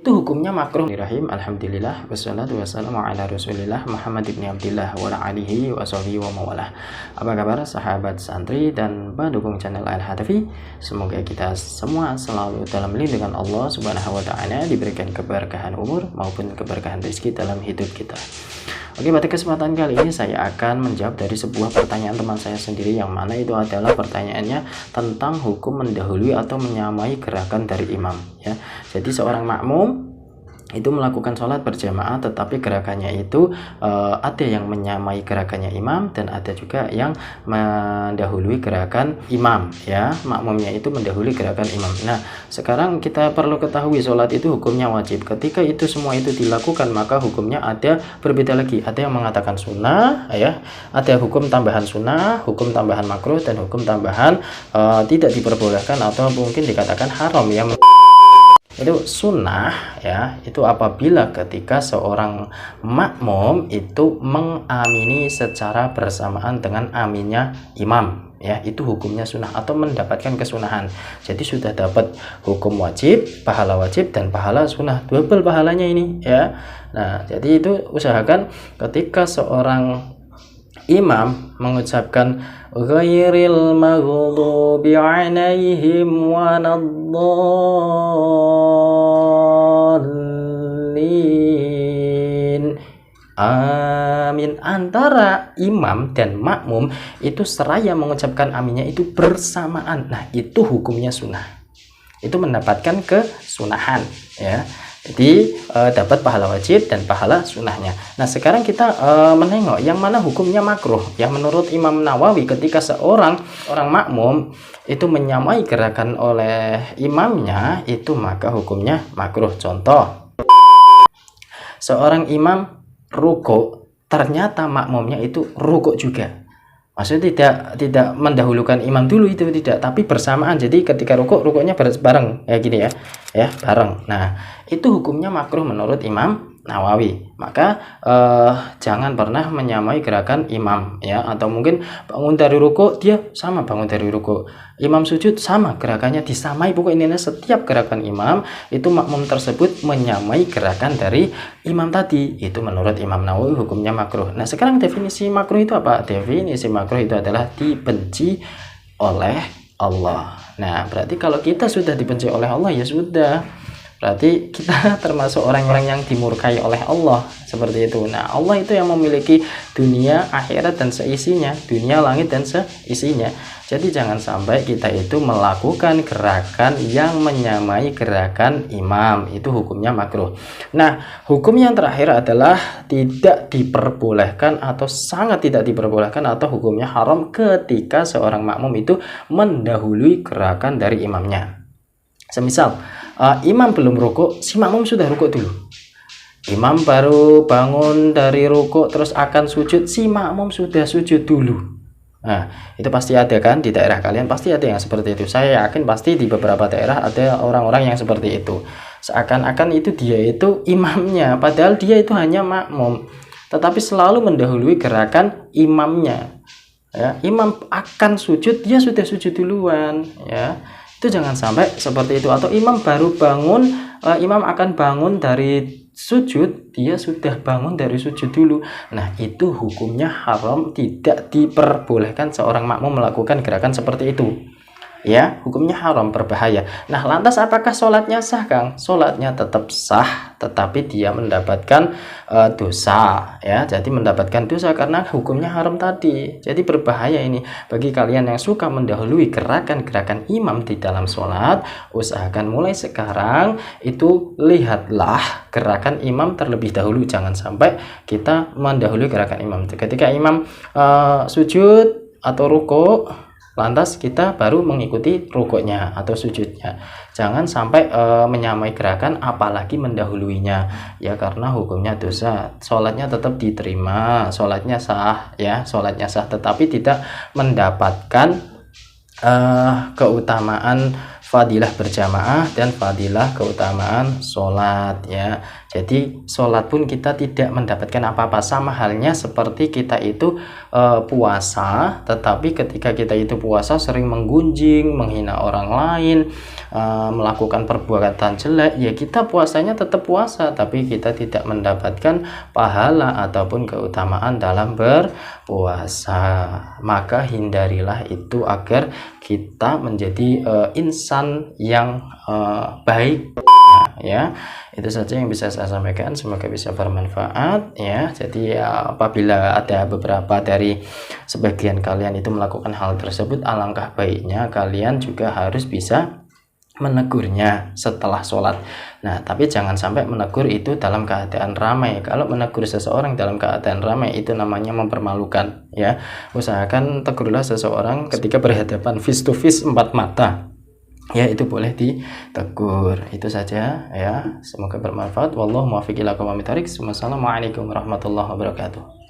itu hukumnya makruh. Alhamdulillah wassalatu wassalamu ala Rasulillah Muhammad ibn Abdillah wa ala alihi wa sahbihi wa mawalah. Apa kabar sahabat santri dan pendukung channel Al-Hadafi? Semoga kita semua selalu dalam lindungan Allah Subhanahu wa taala, diberikan keberkahan umur maupun keberkahan rezeki dalam hidup kita. Oke, pada kesempatan kali ini saya akan menjawab dari sebuah pertanyaan teman saya sendiri, yang mana itu adalah pertanyaannya tentang hukum mendahului atau menyamai gerakan dari imam ya. Jadi seorang makmum itu melakukan sholat berjamaah, tetapi gerakannya itu ada yang menyamai gerakannya imam dan ada juga yang mendahului gerakan imam ya. Makmumnya itu mendahului gerakan imam. Nah, sekarang kita perlu ketahui sholat itu hukumnya wajib. Ketika itu semua itu dilakukan, maka hukumnya ada berbeda lagi. Ada yang mengatakan sunnah ya, ada hukum tambahan sunnah, hukum tambahan makruh, dan hukum tambahan tidak diperbolehkan atau mungkin dikatakan haram ya. Itu sunnah ya, itu apabila ketika seorang makmum itu mengamini secara bersamaan dengan aminnya imam ya, itu hukumnya sunnah atau mendapatkan kesunahan. Jadi sudah dapat hukum wajib, pahala wajib, dan pahala sunnah, double pahalanya ini ya. Nah, jadi itu usahakan ketika seorang imam mengucapkan ghairil maghdubi alaihim waladdallin, amin, antara imam dan makmum itu seraya mengucapkan aminnya itu bersamaan. Nah, itu hukumnya sunnah, itu mendapatkan kesunahan ya. Jadi dapat pahala wajib dan pahala sunnahnya. Nah, sekarang kita menengok yang mana hukumnya makruh. Yang menurut Imam Nawawi, ketika orang makmum itu menyamai gerakan oleh imamnya, itu maka hukumnya makruh. Contoh, seorang imam rukuk, ternyata makmumnya itu rukuk juga. Maksudnya tidak mendahulukan imam dulu, itu tidak, tapi bersamaan. Jadi ketika rukuknya bareng ya, gini ya bareng. Nah, itu hukumnya makruh menurut Imam Nawawi. Maka jangan pernah menyamai gerakan imam ya, atau mungkin bangun dari rukuk dia sama bangun dari rukuk, imam sujud sama gerakannya disamai. Pokoknya setiap gerakan imam itu makmum tersebut menyamai gerakan dari imam tadi. Itu menurut Imam Nawawi hukumnya makruh. Nah, sekarang definisi makruh itu apa? Definisi makruh itu adalah dibenci oleh Allah. Nah, berarti kalau kita sudah dibenci oleh Allah, ya sudah, berarti kita termasuk orang-orang yang dimurkai oleh Allah, seperti itu. Nah, Allah itu yang memiliki dunia, akhirat, dan seisinya, dunia, langit, dan seisinya. Jadi jangan sampai kita itu melakukan gerakan yang menyamai gerakan imam, itu hukumnya makruh. Nah, hukum yang terakhir adalah tidak diperbolehkan atau sangat tidak diperbolehkan atau hukumnya haram ketika seorang makmum itu mendahului gerakan dari imamnya. Semisal imam belum rukuk, si makmum sudah rukuk dulu. Imam baru bangun dari rukuk terus akan sujud, si makmum sudah sujud dulu. Nah, itu pasti ada kan di daerah kalian, pasti ada yang seperti itu. Saya yakin pasti di beberapa daerah ada orang-orang yang seperti itu. Seakan-akan itu dia itu imamnya, padahal dia itu hanya makmum, tetapi selalu mendahului gerakan imamnya. Ya, imam akan sujud, dia sudah sujud duluan ya. Itu jangan sampai seperti itu. Atau imam baru bangun, imam akan bangun dari sujud, dia sudah bangun dari sujud dulu. Nah, itu hukumnya haram, tidak diperbolehkan seorang makmum melakukan gerakan seperti itu ya, hukumnya haram, berbahaya. Nah, lantas apakah sholatnya sah, Kang? Sholatnya tetap sah, tetapi dia mendapatkan dosa ya. Jadi mendapatkan dosa karena hukumnya haram tadi. Jadi berbahaya ini bagi kalian yang suka mendahului gerakan-gerakan imam di dalam sholat. Usahakan mulai sekarang itu lihatlah gerakan imam terlebih dahulu, jangan sampai kita mendahului gerakan imam. Ketika imam sujud atau rukuk, lantas kita baru mengikuti rukuknya atau sujudnya. Jangan sampai menyamai gerakan apalagi mendahuluinya ya, karena hukumnya dosa. Sholatnya tetap diterima, sholatnya sah ya, sholatnya sah, tetapi tidak mendapatkan keutamaan fadilah berjamaah dan fadilah keutamaan sholat ya. Jadi sholat pun kita tidak mendapatkan apa-apa, sama halnya seperti kita itu puasa, tetapi ketika kita itu puasa sering menggunjing, menghina orang lain, melakukan perbuatan jelek, ya kita puasanya tetap puasa, tapi kita tidak mendapatkan pahala ataupun keutamaan dalam berpuasa. Maka hindarilah itu agar kita menjadi insan yang baik ya. Itu saja yang bisa saya sampaikan, semoga bisa bermanfaat ya. Jadi apabila ada beberapa dari sebagian kalian itu melakukan hal tersebut, alangkah baiknya kalian juga harus bisa menegurnya setelah sholat. Nah, tapi jangan sampai menegur itu dalam keadaan ramai. Kalau menegur seseorang dalam keadaan ramai itu namanya mempermalukan ya. Usahakan tegurlah seseorang ketika berhadapan face to face, empat mata ya, itu boleh ditegur. Itu saja ya, semoga bermanfaat. Wallahu muwaffiq ila aqwamit thoriq. Wassalamualaikum warahmatullahi wabarakatuh.